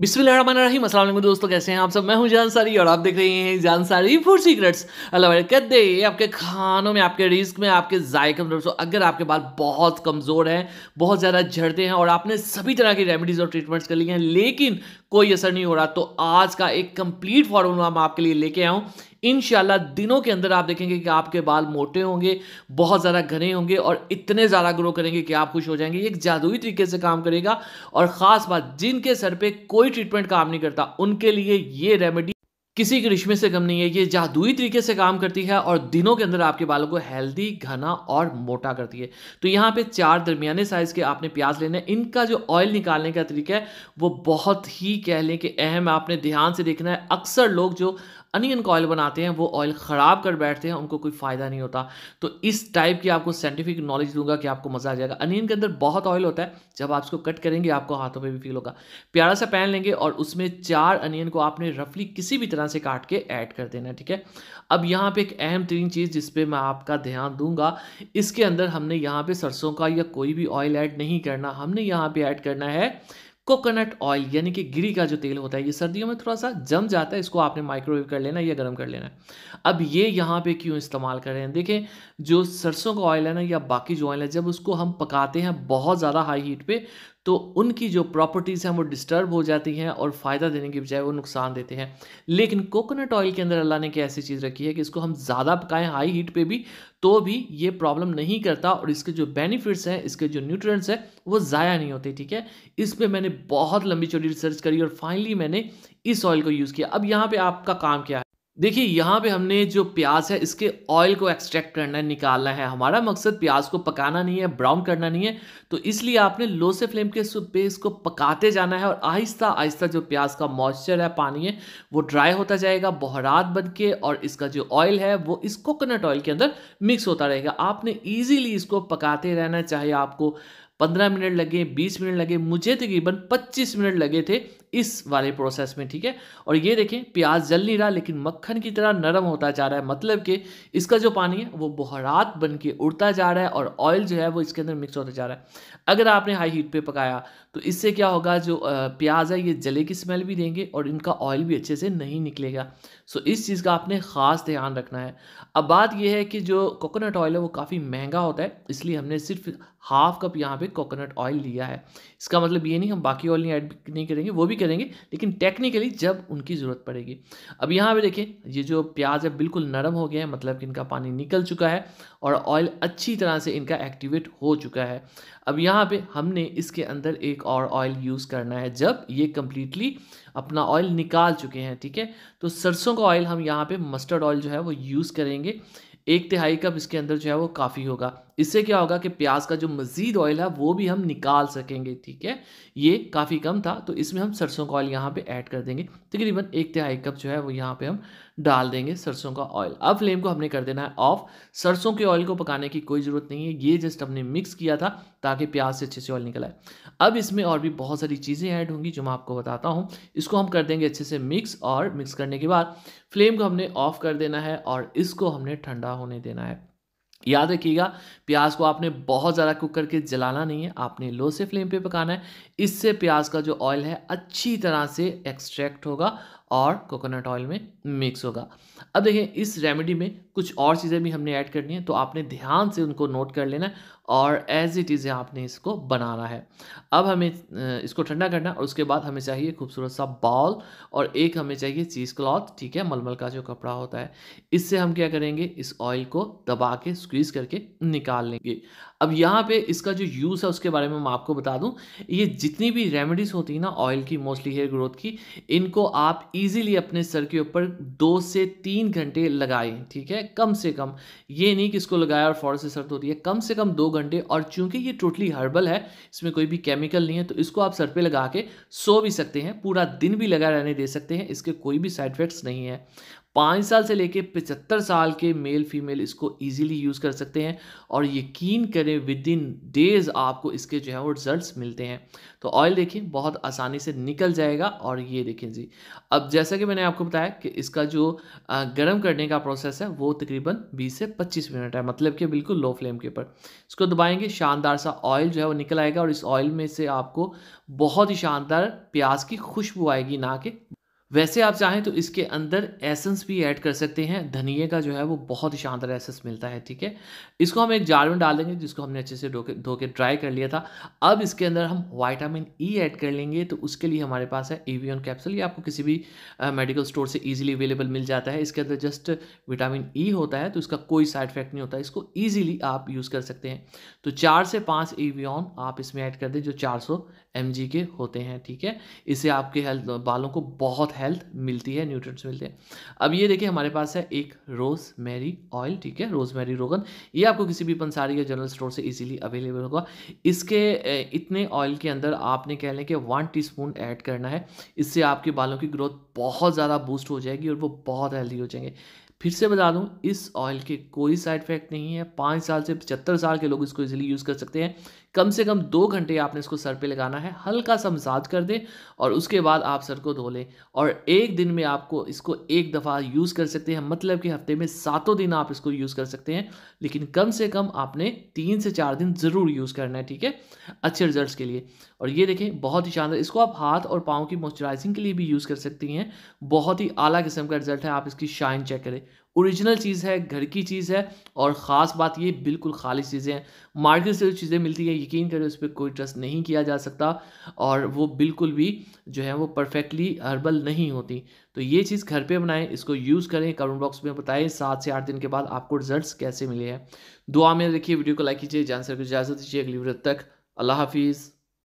बिस्मिल्लाहिर्रहमानिर्रहीम। अस्सलाम वालेकुम दोस्तों, कैसे हैं आप सब। मैं हूं जानसारी और आप देख रहे हैं जानसारी फूड सीक्रेट्स। अल्लाह बरकत दे आपके खानों में, आपके रिस्क में, आपके जायके में। दोस्तों अगर आपके बाल बहुत कमज़ोर हैं, बहुत ज़्यादा झड़ते हैं और आपने सभी तरह की रेमेडीज़ और ट्रीटमेंट्स कर लिए हैं लेकिन कोई असर नहीं हो रहा, तो आज का एक कंप्लीट फॉर्मूला मैं आपके लिए लेके आया हूँ। इंशाल्लाह दिनों के अंदर आप देखेंगे कि आपके बाल मोटे होंगे, बहुत ज़्यादा घने होंगे और इतने ज़्यादा ग्रो करेंगे कि आप खुश हो जाएंगे। ये एक जादुई तरीके से काम करेगा और ख़ास बात, जिनके सर पे कोई ट्रीटमेंट काम नहीं करता उनके लिए ये रेमेडी किसी करिश्मे से कम नहीं है। ये जादुई तरीके से काम करती है और दिनों के अंदर आपके बालों को हेल्दी, घना और मोटा करती है। तो यहाँ पे 4 दरमियाने साइज़ के आपने प्याज लेने हैं। इनका जो ऑयल निकालने का तरीका है वो बहुत ही कह लें कि अहम है। आपने ध्यान से देखना है। अक्सर लोग जो अनियन का ऑयल बनाते हैं वो ऑयल ख़राब कर बैठते हैं, उनको कोई फ़ायदा नहीं होता। तो इस टाइप की आपको साइंटिफिक नॉलेज दूंगा कि आपको मज़ा आ जाएगा। अनियन के अंदर बहुत ऑयल होता है, जब आप इसको कट करेंगे आपको हाथों पे भी फील होगा। प्यारा सा पैन लेंगे और उसमें 4 अनियन को आपने रफली किसी भी तरह से काट के ऐड कर देना है, ठीक है। अब यहाँ पे एक अहम तरीन चीज़ जिस पे मैं आपका ध्यान दूंगा, इसके अंदर हमने यहाँ पे सरसों का या कोई भी ऑयल ऐड नहीं करना। हमने यहाँ पे ऐड करना है कोकोनट ऑयल, यानी कि गिरी का जो तेल होता है। ये सर्दियों में थोड़ा सा जम जाता है, इसको आपने माइक्रोवेव कर लेना या गर्म कर लेना है। अब ये यहाँ पे क्यों इस्तेमाल कर रहे हैं, देखें जो सरसों का ऑयल है ना या बाकी जो ऑयल है, जब उसको हम पकाते हैं बहुत ज़्यादा हाई हीट पे तो उनकी जो प्रॉपर्टीज़ हैं वो डिस्टर्ब हो जाती हैं और फ़ायदा देने की बजाय वो नुकसान देते हैं। लेकिन कोकोनट ऑयल के अंदर अल्लाह ने क्या ऐसी चीज़ रखी है कि इसको हम ज़्यादा पकाएं हाई हीट पे भी तो भी ये प्रॉब्लम नहीं करता और इसके जो बेनिफिट्स हैं, इसके जो न्यूट्रिएंट्स हैं वो ज़ाया नहीं होते, ठीक है। इस पे मैंने बहुत लंबी चौड़ी रिसर्च करी और फाइनली मैंने इस ऑयल को यूज़ किया। अब यहाँ पे आपका काम क्या है, देखिए यहाँ पे हमने जो प्याज है इसके ऑयल को एक्सट्रैक्ट करना है, निकालना है। हमारा मकसद प्याज को पकाना नहीं है, ब्राउन करना नहीं है। तो इसलिए आपने लो से फ्लेम के पे इसको पकाते जाना है और आहिस्ता आहिस्ता जो प्याज का मॉइस्चर है, पानी है, वो ड्राई होता जाएगा बहरात बन के और इसका जो ऑयल है वो इस कोकोनट ऑयल के अंदर मिक्स होता रहेगा। आपने ईजिली इसको पकाते रहना है, चाहे आपको 15 मिनट लगे, 20 मिनट लगे, मुझे तकरीबन 25 मिनट लगे थे इस वाले प्रोसेस में, ठीक है। और ये देखें प्याज जल नहीं रहा लेकिन मक्खन की तरह नरम होता जा रहा है, मतलब कि इसका जो पानी है वो बुहारात बन के उड़ता जा रहा है और ऑयल जो है वो इसके अंदर मिक्स होता जा रहा है। अगर आपने हाई हीट पे पकाया तो इससे क्या होगा, जो प्याज है ये जले की स्मेल भी देंगे और इनका ऑयल भी अच्छे से नहीं निकलेगा। सो इस चीज़ का आपने ख़ास ध्यान रखना है। अब बात यह है कि जो कोकोनट ऑयल है वो काफ़ी महंगा होता है, इसलिए हमने सिर्फ हाफ कप यहाँ पे कोकोनट ऑयल लिया है। इसका मतलब ये नहीं हम बाकी ऑयल नहीं ऐड नहीं करेंगे, वो भी करेंगे लेकिन टेक्निकली जब उनकी ज़रूरत पड़ेगी। अब यहाँ पे देखें ये जो प्याज है बिल्कुल नरम हो गया है, मतलब कि इनका पानी निकल चुका है और ऑयल अच्छी तरह से इनका एक्टिवेट हो चुका है। अब यहाँ पे हमने इसके अंदर एक और ऑयल यूज़ करना है जब ये कम्प्लीटली अपना ऑयल निकाल चुके हैं, ठीक है। तो सरसों का ऑयल हम यहाँ पे मस्टर्ड ऑयल जो है वो यूज़ करेंगे। 1/3 कप इसके अंदर जो है वो काफ़ी होगा। इससे क्या होगा कि प्याज का जो मज़ीद ऑयल है वो भी हम निकाल सकेंगे, ठीक है। ये काफ़ी कम था तो इसमें हम सरसों का ऑयल यहाँ पे ऐड कर देंगे। तकरीबन 1/3 कप जो है वो यहाँ पे हम डाल देंगे सरसों का ऑयल। अब फ्लेम को हमने कर देना है ऑफ। सरसों के ऑयल को पकाने की कोई ज़रूरत नहीं है, ये जस्ट हमने मिक्स किया था ताकि प्याज से अच्छे से ऑयल निकल आए। अब इसमें और भी बहुत सारी चीज़ें ऐड होंगी जो मैं आपको बताता हूँ। इसको हम कर देंगे अच्छे से मिक्स और मिक्स करने के बाद फ्लेम को हमने ऑफ कर देना है और इसको हमने ठंडा होने देना है। याद रखिएगा प्याज को आपने बहुत ज़्यादा कुक करके जलाना नहीं है, आपने लो से फ्लेम पे पकाना है। इससे प्याज का जो ऑयल है अच्छी तरह से एक्सट्रैक्ट होगा और कोकोनट ऑयल में मिक्स होगा। अब देखें इस रेमेडी में कुछ और चीज़ें भी हमने ऐड करनी है, तो आपने ध्यान से उनको नोट कर लेना है और एज इट इज़ आपने इसको बनाना है। अब हमें इसको ठंडा करना है और उसके बाद हमें चाहिए खूबसूरत सा बाउल और एक हमें चाहिए चीज़ क्लॉथ, ठीक है, मलमल का जो कपड़ा होता है। इससे हम क्या करेंगे, इस ऑयल को दबा के स्क्वीज़ करके निकाल लेंगे। अब यहाँ पे इसका जो यूज़ है उसके बारे में मैं आपको बता दूँ। ये जितनी भी रेमेडीज़ होती हैं ना ऑयल की, मोस्टली हेयर ग्रोथ की, इनको आप ईज़िली अपने सर के ऊपर 2 से 3 घंटे लगाएँ, ठीक है, कम से कम। ये नहीं कि इसको लगाया और फ़ौरन से सर्द होती है, कम से कम 2 घंटे। और चूँकि ये टोटली हर्बल है, इसमें कोई भी केमिकल नहीं है, तो इसको आप सर पे लगा के सो भी सकते हैं, पूरा दिन भी लगा रहने दे सकते हैं, इसके कोई भी साइड इफ़ेक्ट्स नहीं है। 5 साल से लेके 75 साल के मेल फीमेल इसको ईज़िली यूज़ कर सकते हैं और यकीन करें विदिन डेज़ आपको इसके जो है वो रिज़ल्ट्स मिलते हैं। तो ऑयल देखिए बहुत आसानी से निकल जाएगा और ये देखें जी। अब जैसा कि मैंने आपको बताया कि इसका जो गर्म करने का प्रोसेस है वो तकरीबन 20 से 25 मिनट है, मतलब कि बिल्कुल लो फ्लेम के ऊपर। इसको दबाएँगे, शानदार सा ऑयल जो है वो निकल आएगा और इस ऑयल में से आपको बहुत ही शानदार प्याज़ की खुशबू आएगी, ना कि वैसे आप चाहें तो इसके अंदर एसेंस भी ऐड कर सकते हैं, धनिये का जो है वो बहुत ही शानदार एसेंस मिलता है, ठीक है। इसको हम एक जार में डाल देंगे जिसको हमने अच्छे से धो के ड्राई कर लिया था। अब इसके अंदर हम विटामिन ई ऐड कर लेंगे, तो उसके लिए हमारे पास है एवियन कैप्सूल। ये आपको किसी भी मेडिकल स्टोर से ईजिली अवेलेबल मिल जाता है। इसके अंदर जस्ट विटामिन ई होता है, तो इसका कोई साइड इफेक्ट नहीं होता, इसको ईजिली आप यूज़ कर सकते हैं। तो 4 से 5 एवियन आप इसमें ऐड कर दें जो 400 mg के होते हैं, ठीक है। इससे आपके हेल्थ बालों को बहुत हेल्थ मिलती है, न्यूट्रिएंट्स मिलते हैं। अब ये देखिए हमारे पास है एक रोज़मेरी ऑयल, ठीक है, रोज़मेरी रोगन। ये आपको किसी भी पंसारी या जनरल स्टोर से इजीली अवेलेबल होगा। इसके इतने ऑयल के अंदर आपने कह लें कि 1 टीस्पून ऐड करना है। इससे आपके बालों की ग्रोथ बहुत ज़्यादा बूस्ट हो जाएगी और वो बहुत हेल्दी हो जाएंगे। फिर से बता दूं, इस ऑयल के कोई साइड इफेक्ट नहीं है। 5 साल से 75 साल के लोग इसको इजीली यूज़ कर सकते हैं। कम से कम 2 घंटे आपने इसको सर पे लगाना है, हल्का सा मसाज कर दें और उसके बाद आप सर को धो लें। और एक दिन में आपको इसको एक दफ़ा यूज़ कर सकते हैं, मतलब कि हफ्ते में 7 दिन आप इसको यूज़ कर सकते हैं, लेकिन कम से कम आपने 3 से 4 दिन ज़रूर यूज़ करना है, ठीक है, अच्छे रिजल्ट्स के लिए। और ये देखें बहुत ही शानदार, इसको आप हाथ और पाँव की मॉइस्चराइजिंग के लिए भी यूज़ कर सकती हैं। बहुत ही आला किस्म का रिजल्ट है, आप इसकी शाइन चेक करें। ओरिजिनल चीज़ है, घर की चीज़ है और ख़ास बात ये बिल्कुल खालिस चीज़ें हैं। मार्केट से जो चीज़ें मिलती हैं यकीन करें उस पे कोई ट्रस्ट नहीं किया जा सकता और वो बिल्कुल भी जो है वो परफेक्टली हर्बल नहीं होती। तो ये चीज़ घर पे बनाएं, इसको यूज़ करें, कमेंट बॉक्स में बताएं 7 से 8 दिन के बाद आपको रिजल्ट्स कैसे मिले हैं। दुआ में रखिए, वीडियो को लाइक कीजिए, जान सर को इजाज़त दीजिए, अगली वीडियो तक अल्लाह हाफिज़।